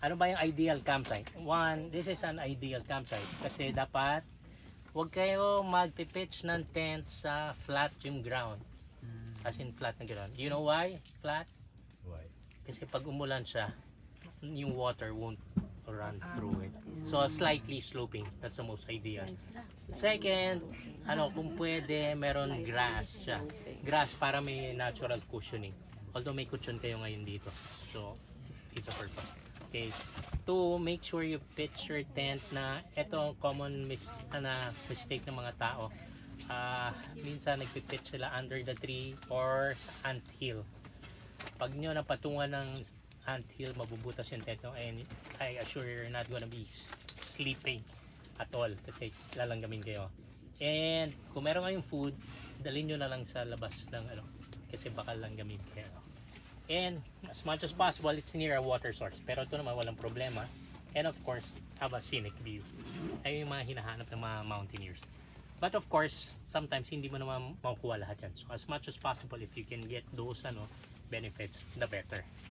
Ano ba yung ideal campsite? One, this is an ideal campsite kasi dapat huwag kayo magpipitch ng tent sa flat yung ground. As in flat na ground. You know why? Flat? Why? Kasi pag umulan siya, yung water won't run through it. So slightly sloping. That's the most ideal. Second, kung pwede, meron grass siya. Grass para may natural cushioning. Although may cushion kayo ngayon dito. So, it's a purpose. Okay. To make sure you pitch your tent na ito ang common mistake ng mga tao. Minsan nagpipitch sila under the tree or sa ant hill. Pag nyo napatungan ng ant hill, mabubutas yung tent and I assure you're not gonna be sleeping at all kasi lalanggamin kayo. And kung meron kayong food, dalhin nyo na lang sa labas ng kasi baka langgamin kayo. And as much as possible, it's near a water source. Pero ito naman walang problema. And of course, have a scenic view. Ay yung mga hinahanap ng mga mountaineers. But of course, sometimes hindi mo naman makukuha lahat yan. So as much as possible, if you can get those benefits, the better.